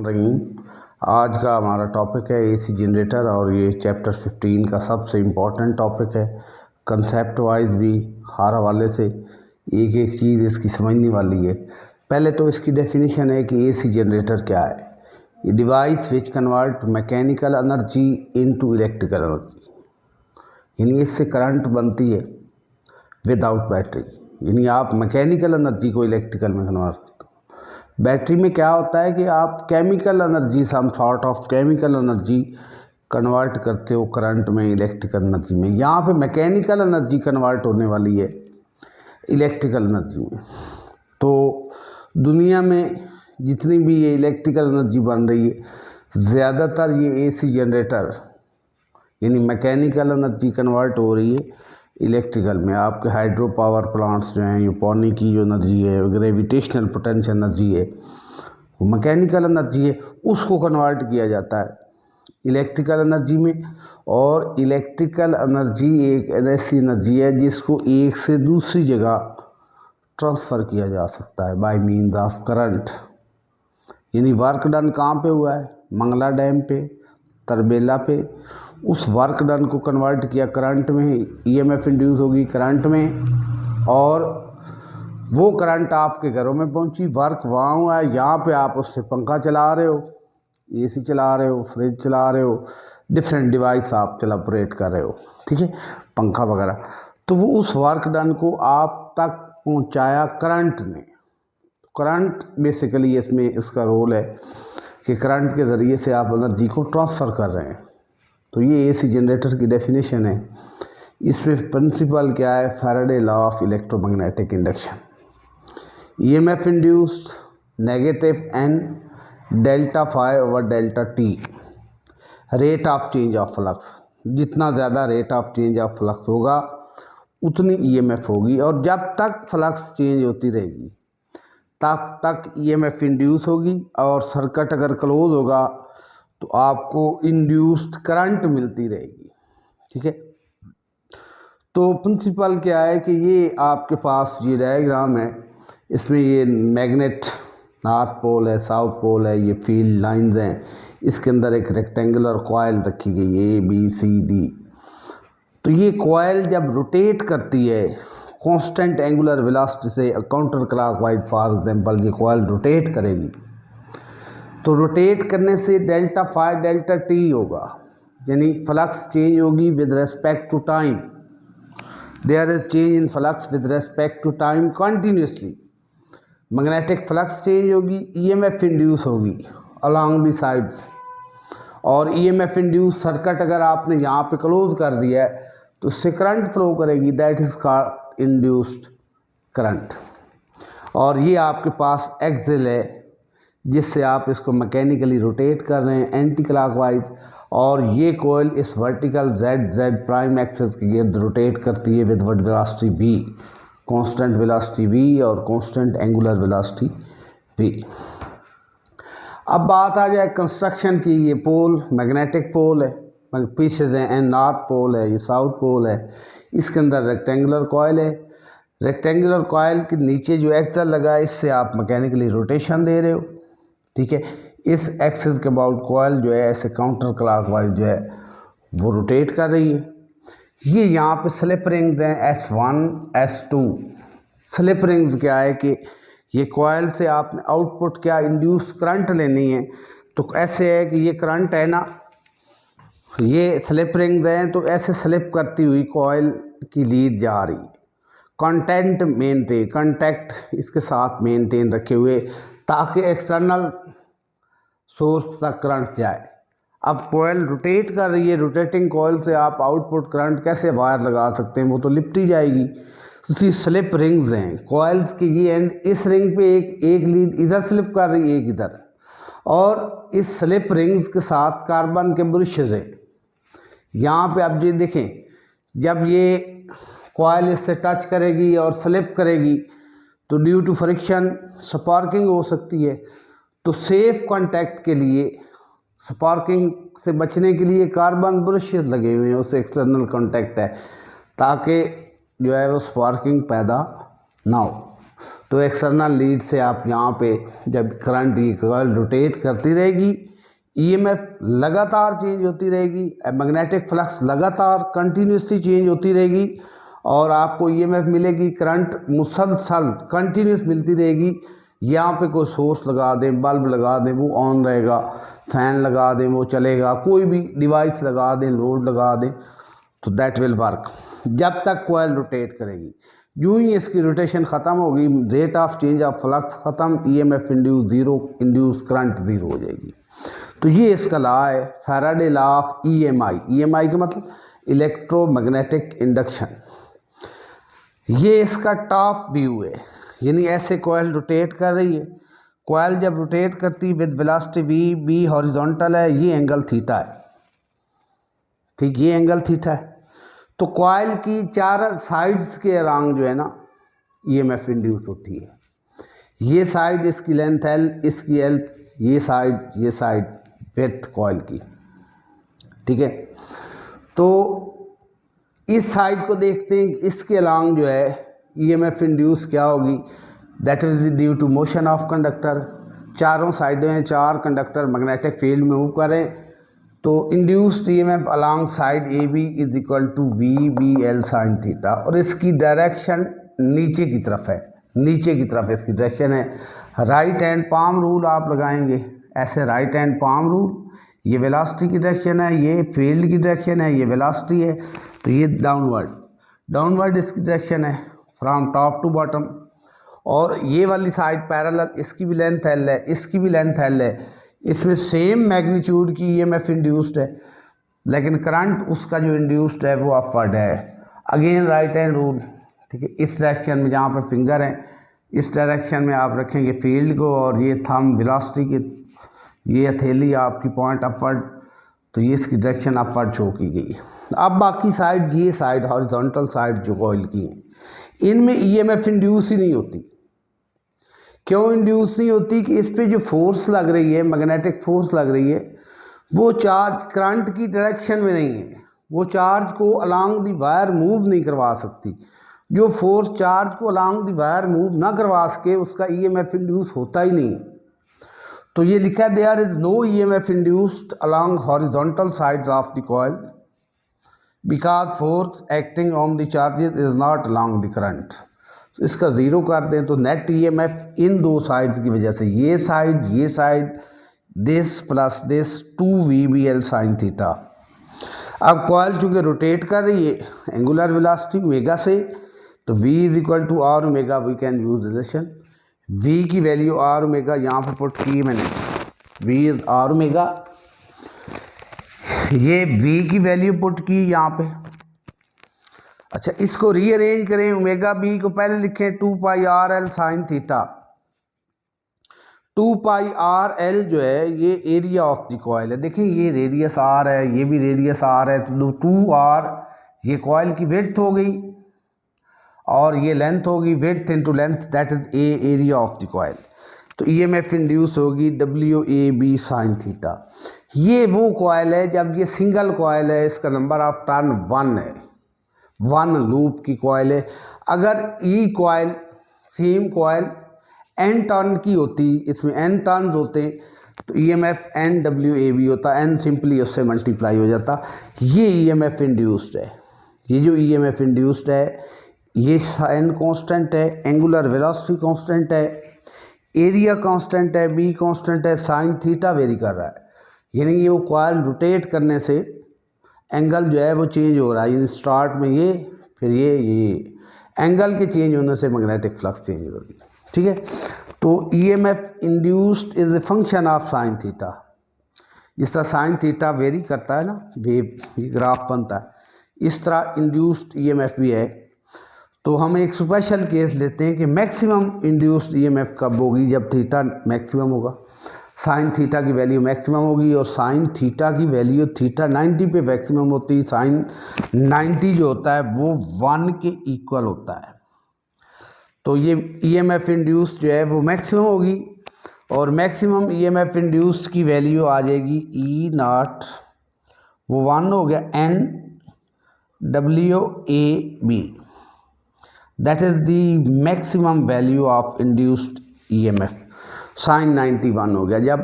रहीम। आज का हमारा टॉपिक है एसी जनरेटर और ये चैप्टर 15 का सबसे इम्पोर्टेंट टॉपिक है। कंसेप्ट वाइज भी हर हवाले से एक एक चीज़ इसकी समझने वाली है। पहले तो इसकी डेफिनेशन है कि एसी जनरेटर क्या है। ये device which convert mechanical energy into electrical energy, यानी इससे करंट बनती है विदाउट बैटरी, यानी आप मैकेनिकल एनर्जी को इलेक्ट्रिकल में कन्वर्ट करते हो। बैटरी में क्या होता है कि आप chemical energy, some sort of chemical energy convert करते हो करंट में, इलेक्ट्रिकल एनर्जी में। यहाँ पे मैकेनिकल एनर्जी कन्वर्ट होने वाली है इलेक्ट्रिकल एनर्जी में। तो दुनिया में जितनी भी ये इलेक्ट्रिकल एनर्जी बन रही है, ज़्यादातर ये एसी जनरेटर यानी मैकेनिकल एनर्जी कन्वर्ट हो रही है इलेक्ट्रिकल में। आपके हाइड्रो पावर प्लांट्स जो हैं, ये पानी की जो एनर्जी है, ग्रेविटेशनल पोटेंशियल एनर्जी है, वो मैकेनिकल एनर्जी है, उसको कन्वर्ट किया जाता है इलेक्ट्रिकल एनर्जी में। और इलेक्ट्रिकल एनर्जी एक ऐसी एनर्जी है जिसको एक से दूसरी जगह ट्रांसफ़र किया जा सकता है बाय मीन्स ऑफ करंट। यानी वर्क डन कहाँ पे हुआ है? मंगला डैम पे, तरबेला पे। उस वर्क डन को कन्वर्ट किया करंट में, ईएमएफ इंड्यूस होगी करंट में, और वो करंट आपके घरों में पहुंची। वर्क वहाँ हुआ है, यहाँ पे आप उससे पंखा चला रहे हो, एसी चला रहे हो, फ्रिज चला रहे हो, डिफरेंट डिवाइस आप ऑपरेट कर रहे हो, ठीक है, पंखा वगैरह। तो वो उस वर्क डन को आप तक पहुँचाया करंट ने। करंट बेसिकली इसमें इसका रोल है कि करंट के ज़रिए से आप एनर्जी को ट्रांसफ़र कर रहे हैं। तो ये एसी जनरेटर की डेफिनेशन है। इसमें प्रिंसिपल क्या है? Faraday law of electromagnetic induction. EMF induced negative N delta phi over delta T, rate of change of flux. जितना ज़्यादा rate of change of flux होगा उतनी ईएमएफ होगी, और जब तक फ्लक्स चेंज होती रहेगी तब तक ईएमएफ इंड्यूस होगी। और सर्किट अगर क्लोज होगा तो आपको इंड्यूस्ड करंट मिलती रहेगी, ठीक है। तो प्रिंसिपल क्या है कि ये आपके पास ये डायग्राम है, इसमें ये मैग्नेट नॉर्थ पोल है, साउथ पोल है, ये फील्ड लाइंस हैं। इसके अंदर एक रेक्टेंगुलर कॉइल रखी गई है ABCD। तो ये कॉइल जब रोटेट करती है कांस्टेंट एंगुलर वेलोसिटी से काउंटर क्लॉकवाइज, फॉर एग्जांपल ये कॉइल रोटेट करेगी, तो रोटेट करने से डेल्टा फाई डेल्टा टी होगा, यानी फ्लक्स चेंज होगी with respect to time. There is change in flux with respect to time continuously. Magnetic flux change होगी, ईएमएफ इंड्यूस होगी अलॉन्ग द साइड्स। और ईएमएफ इंड्यूस सर्किट अगर आपने यहाँ पे क्लोज कर दिया है तो उससे करंट फ्लो करेगी, that is called induced current. और ये आपके पास एक्सिल है जिससे आप इसको मैकेनिकली रोटेट कर रहे हैं एंटी क्लॉकवाइज, और ये कॉइल इस वर्टिकल z प्राइम एक्सिस के गिर्द रोटेट करती है with velocity v, constant velocity v और कांस्टेंट एंगुलर वेलोसिटी v। अब बात आ जाए कंस्ट्रक्शन की। ये पोल मैग्नेटिक पोल है, पीसेज हैं, नॉर्थ पोल है, ये साउथ पोल है। इसके अंदर रेक्टेंगुलर कॉइल है। रेक्टेंगुलर कॉइल के नीचे जो एक्सल लगा है, इससे आप मैकेनिकली रोटेशन दे रहे हो, ठीक है। इस एक्सिस के अबाउट कॉइल जो है ऐसे काउंटर क्लॉकवाइज जो है वो रोटेट कर रही है। ये यहाँ पे स्लिप रिंग्स हैं S1 S2। स्लिप रिंग्स क्या है कि ये कॉइल से आपने आउटपुट क्या इंड्यूस करंट लेनी है। तो ऐसे है कि ये करंट है ना, ये स्लिप रिंग्स हैं, तो ऐसे स्लिप करती हुई कॉइल की लीड जा रही, कॉन्टैक्ट इसके साथ मेंटेन रखे हुए ताकि एक्सटर्नल सोर्स तक करंट जाए। अब कॉइल रोटेट कर रही है, रोटेटिंग कॉइल से आप आउटपुट करंट कैसे वायर लगा सकते हैं? वो तो लिपटी जाएगी। तो स्लिप रिंग्स हैं कॉइल्स की, ये एंड इस रिंग पे एक लीड इधर स्लिप कर रही है, एक इधर, और इस स्लिप रिंग्स के साथ कार्बन के ब्रशेज हैं। यहाँ पे आप ये देखें, जब ये कॉइल इससे टच करेगी और स्लिप करेगी तो ड्यू टू फ्रिक्शन स्पार्किंग हो सकती है। तो सेफ कांटेक्ट के लिए, स्पार्किंग से बचने के लिए कार्बन ब्रशेज लगे हुए हैं, उससे एक्सटर्नल कांटेक्ट है ताकि जो है वो स्पार्किंग पैदा ना हो। तो एक्सटर्नल लीड से आप यहाँ पे जब करंट की कॉइल रोटेट करती रहेगी, ईएमएफ लगातार चेंज होती रहेगी, मैग्नेटिक फ्लक्स लगातार कंटिन्यूसली चेंज होती रहेगी और आपको ईएमएफ मिलेगी, करंट मुसलसल कंटिन्यूस मिलती रहेगी। यहाँ पे कोई सोर्स लगा दें, बल्ब लगा दें, वो ऑन रहेगा, फैन लगा दें वो चलेगा, कोई भी डिवाइस लगा दें, लोड लगा दें, तो दैट विल वर्क जब तक कॉइल रोटेट करेगी। यूं ही इसकी रोटेशन ख़त्म होगी, rate of change of flux ख़त्म, EMF induce zero, induce current zero हो जाएगी। तो ये इसका लॉ है, Faraday law of EMI. EMI का मतलब इलेक्ट्रोमैग्नेटिक इंडक्शन। ये इसका टॉप व्यू है, यानी ऐसे कॉइल रोटेट कर रही है। कॉइल जब रोटेट करती with velocity V, B horizontal है, ये एंगल थीटा है, ठीक, ये एंगल थीटा है। तो कॉइल की चार साइड्स के अराउंड जो है ना ईएमएफ इंड्यूस होती है। ये साइड इसकी लेंथ एल, इसकी एल, ये साइड विड्थ कॉइल की, ठीक है। तो इस साइड को देखते हैं, इसके अलांग जो है ईएमएफ इंड्यूस क्या होगी, that is due to motion of conductor. चारों साइडें हैं, चार कंडक्टर मैग्नेटिक फील्ड में मूव करें, तो induced EMF along side A B is equal to V B L sine theta, और इसकी डायरेक्शन नीचे की तरफ है, नीचे की तरफ इसकी डायरेक्शन है। राइट हैंड पाम रूल आप लगाएंगे ऐसे, राइट हैंड पाम रूल, ये वेलोसिटी की डायरेक्शन है, ये फील्ड की डायरेक्शन है, ये वेलोसिटी है, तो ये डाउनवर्ड इसकी डायरेक्शन है फ्रॉम टॉप टू बॉटम। और ये वाली साइड पैरेलल, इसकी भी लेंथ एल है, इसकी भी लेंथ एल है, इसमें सेम मैग्नीट्यूड की ईएमएफ इंड्यूस्ड है, लेकिन करंट उसका जो इंड्यूस्ड है वो अपवर्ड है। अगेन राइट हैंड रूल, ठीक है। इस डायरेक्शन में जहाँ पर फिंगर है, इस डायरेक्शन में आप रखेंगे फील्ड को, और ये थंब वेलोसिटी के, ये हथेली आपकी पॉइंट अपवर्ड, तो ये इसकी डायरेक्शन अपवर्ड शो की गई। अब बाकी साइड, ये साइड हॉरिजॉन्टल साइड जो कॉइल की हैं, इनमें ईएमएफ इंड्यूस ही नहीं होती। क्यों इंड्यूस नहीं होती कि इस पे जो फोर्स लग रही है, मैग्नेटिक फोर्स लग रही है, वो चार्ज करंट की डायरेक्शन में नहीं है, वो चार्ज को अलोंग दी वायर मूव नहीं करवा सकती। जो फोर्स चार्ज को अलोंग दी वायर मूव ना करवा सके, उसका ईएमएफ इंड्यूस होता ही नहीं। तो ये लिखा है, there is no EMF induced along horizontal sides of the coil because force acting on the charges is not along the current. तो इसका ज़ीरो कर दें तो नेट ईएमएफ इन दो साइड्स की वजह से, ये side this plus this 2VBL sine theta. अब कॉइल चूँकि रोटेट कर रही है एंगुलर वेलोसिटी ओमेगा से, तो V is equal to R omega, we can use relation. V की वैल्यू आर ओमेगा यहाँ पर पुट की मैंने, V इज आर ओमेगा, ये V की वैल्यू पुट की यहाँ पे। अच्छा, इसको रीअरेंज करें, ओमेगा बी को पहले लिखें 2πRL साइन थीटा। 2πRL जो है ये एरिया ऑफ द कॉइल है। देखें ये रेडियस R है, ये भी रेडियस R है, तो 2R ये कॉइल की विड्थ हो गई और ये लेंथ होगी, width into length, that is a area of the coil. तो ईएमएफ इंड्यूस होगी WAB साइन थीटा। ये वो कॉइल है जब ये सिंगल कॉइल है, इसका नंबर ऑफ टर्न 1 है, 1 लूप की कॉइल है। अगर ई coil, same coil n turn की होती, इसमें n टर्न्स होते, तो ईएमएफ NWAB होता, n सिंपली उससे मल्टीप्लाई हो जाता। ये ईएमएफ इंड्यूस्ड है, ये जो ईएमएफ इंड्यूस्ड है, ये n कांस्टेंट है, एंगुलर वेलोसिटी कांस्टेंट है, एरिया कांस्टेंट है, b कांस्टेंट है, साइन थीटा वेरी कर रहा है। यानी ये वो कॉइल रोटेट करने से एंगल जो है वो चेंज हो रहा है, स्टार्ट में ये, फिर ये एंगल के चेंज होने से मैग्नेटिक फ्लक्स चेंज हो रही है, ठीक है। तो EMF induced is a function of sine theta. जिस तरह साइन थीटा वेरी करता है ना, वेव ग्राफ बनता है, इस तरह इंड्यूस्ड ईएमएफ भी है। तो हम एक स्पेशल केस लेते हैं कि मैक्सिमम इंड्यूस्ड ईएमएफ कब होगी, जब थीटा मैक्सिमम होगा, साइन थीटा की वैल्यू मैक्सिमम होगी, और साइन थीटा की वैल्यू थीटा 90 पे मैक्सिमम होती है। साइन 90 जो होता है वो 1 के इक्वल होता है। तो ये ईएमएफ इंड्यूस जो है वो मैक्सिमम होगी, और मैक्सिमम ईएमएफ इंड्यूस की वैल्यू आ जाएगी E0, वो 1 हो गया, NWAB, that is the maximum value of induced EMF. Sine 91 हो गया। जब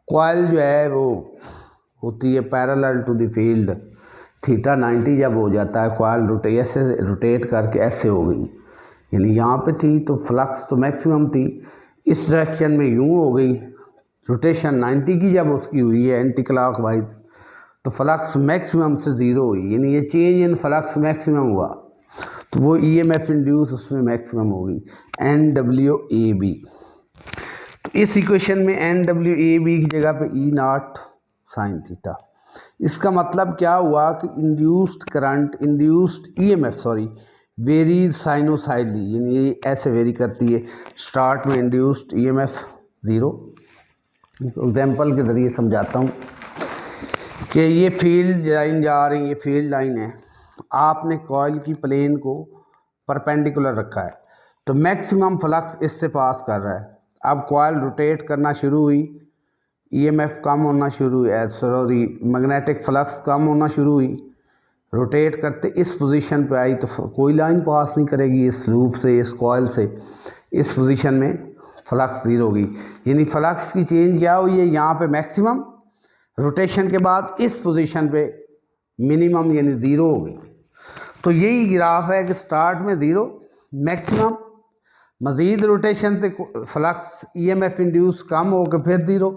कॉइल जो है वो होती है parallel to the field, theta 90 जब हो जाता है, कॉइल ऐसे रोटेट करके ऐसे हो गई, यानी यहाँ पे थी तो फ्लक्स तो मैक्सिमम थी, इस डायरेक्शन में यूँ हो गई, रोटेशन 90 की जब उसकी हुई है एंटी क्लॉक वाइज, तो फ्लक्स मैक्सिमम से ज़ीरो हुई, यानी ये चेंज इन फ्लक्स मैक्सिमम हुआ, तो वो ईएमएफ इंड्यूस उसमें मैक्सिमम होगी, NWAB। तो इस इक्वेशन में NWAB की जगह पे E0 साइन थीटा। इसका मतलब क्या हुआ कि इंड्यूस्ड ईएमएफ वेरीज साइनोसाइडली, यानी ये ऐसे वेरी करती है। स्टार्ट में इंड्यूस्ड ईएमएफ 0। एग्जाम्पल के ज़रिए समझाता हूँ कि ये फील्ड लाइन जा रही है, ये फील्ड लाइन है, आपने कॉइल की प्लेन को परपेंडिकुलर रखा है, तो मैक्सिमम फ्लक्स इससे पास कर रहा है। अब कॉइल रोटेट करना शुरू हुई, ईएमएफ कम होना शुरू हुई, मैग्नेटिक फ्लक्स कम होना शुरू हुई, रोटेट करते इस पोजीशन पे आई, तो कोई लाइन पास नहीं करेगी इस लूप से, इस कॉइल से, इस पोजीशन में फ्लक्स ज़ीरो होगी, यानी फ्लक्स की चेंज क्या हुई है, यहाँ पे मैक्सिमम, रोटेशन के बाद इस पोजीशन पे मिनिमम यानी ज़ीरो हो गई। तो यही ग्राफ है कि स्टार्ट में ज़ीरो, मैक्सिमम, मज़ीद रोटेशन से फ्लक्स ईएमएफ इंड्यूस कम हो के फिर ज़ीरो,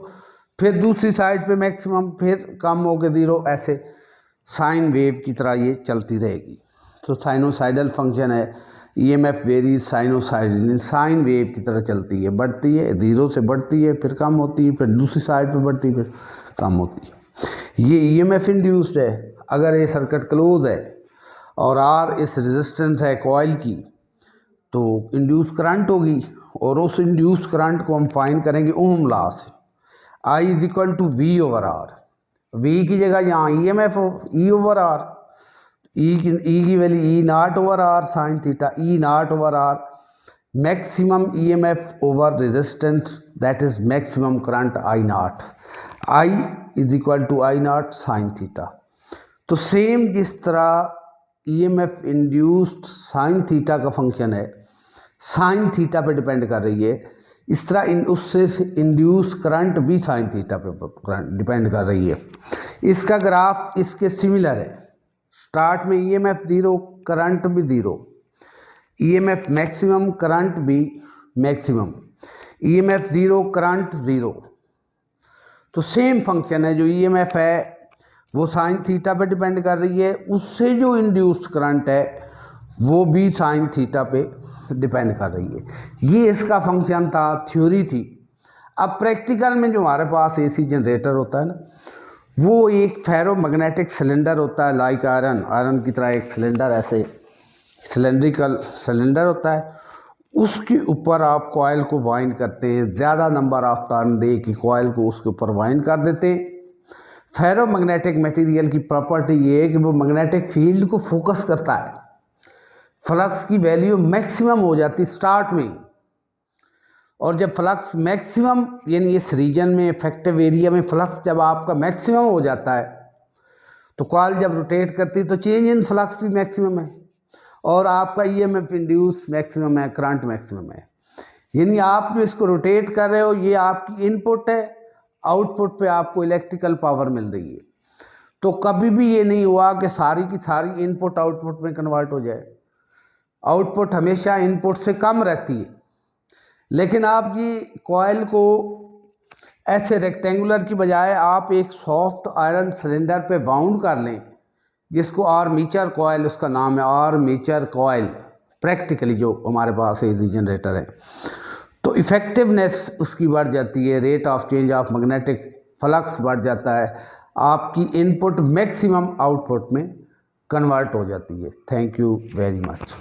फिर दूसरी साइड पे मैक्सिमम, फिर कम हो के ज़ीरो, ऐसे साइन वेव की तरह ये चलती रहेगी। तो साइनोसाइडल फंक्शन है, EMF varies sinusoidal, sine wave की तरह चलती है, बढ़ती है, ज़ीरो से बढ़ती है, फिर कम होती है, फिर दूसरी साइड पे बढ़ती है, फिर कम होती है। ये ईएमएफ इंड्यूस्ड है। अगर ये सर्किट क्लोज है और आर इस रेजिस्टेंस है कॉइल की, तो इंड्यूस करंट होगी, और उस इंड्यूस करंट को हम फाइंड करेंगे ओम लॉ से। I is equal to V over R. V की जगह यहाँ ईएमएफ हो, E ओवर आर, E की value E0 over R sine theta, E0 over R maximum EMF over resistance, that is maximum current I0। I is equal to I0 sine theta. तो same जिस तरह EMF induced sine theta का function है, sine theta पे depend कर रही है, इस तरह उससे इंड्यूस करंट भी साइन थीटा पे डिपेंड कर रही है। इसका ग्राफ इसके सिमिलर है। स्टार्ट में ईएमएफ ज़ीरो, करंट भी ज़ीरो, ईएमएफ मैक्सिमम, करंट भी maximum, EMF zero, current zero. तो सेम फंक्शन है, जो ईएमएफ है वो साइन थीटा पे डिपेंड कर रही है, उससे जो इंड्यूस्ड करंट है वो भी साइन थीटा पे डिपेंड कर रही है। ये इसका फंक्शन था, थ्योरी थी। अब प्रैक्टिकल में जो हमारे पास एसी जनरेटर होता है ना, वो एक फेरोमैग्नेटिक सिलेंडर होता है, लाइक आयरन की तरह एक सिलेंडर, ऐसे सिलेंड्रिकल सिलेंडर होता है, उसके ऊपर आप कॉइल को वाइंड करते हैं, ज़्यादा नंबर ऑफ टर्न दे कि कॉइल को उसके ऊपर वाइंड कर देते हैं। फेरोमैग्नेटिक मटेरियल की प्रॉपर्टी ये है कि वो मैग्नेटिक फील्ड को फोकस करता है, फ्लक्स की वैल्यू मैक्सिमम हो जाती स्टार्ट में, और जब फ्लक्स मैक्सिमम यानी इस रीजन में इफेक्टिव एरिया में फ्लक्स जब आपका मैक्सिमम हो जाता है, तो कॉइल जब रोटेट करती है तो चेंज इन फ्लक्स भी मैक्सिमम है, और आपका ईएमएफ इंड्यूस मैक्सिमम है, करंट मैक्सिमम है। यानी आप जो इसको रोटेट कर रहे हो, ये आपकी इनपुट है, आउटपुट पे आपको इलेक्ट्रिकल पावर मिल रही है। तो कभी भी ये नहीं हुआ कि सारी की सारी इनपुट आउटपुट में कन्वर्ट हो जाए, आउटपुट हमेशा इनपुट से कम रहती है। लेकिन आप ये कॉइल को ऐसे रेक्टेंगुलर की बजाय आप एक सॉफ्ट आयरन सिलेंडर पे बाउंड कर लें, जिसको आर्मीचर कॉइल उसका नाम है, आर्मीचर कॉइल, प्रैक्टिकली जो हमारे पास एसी जनरेटर है, तो इफ़ेक्टिवनेस उसकी बढ़ जाती है, rate of change of magnetic flux बढ़ जाता है, आपकी इनपुट मैक्सिमम आउटपुट में कन्वर्ट हो जाती है। Thank you very much.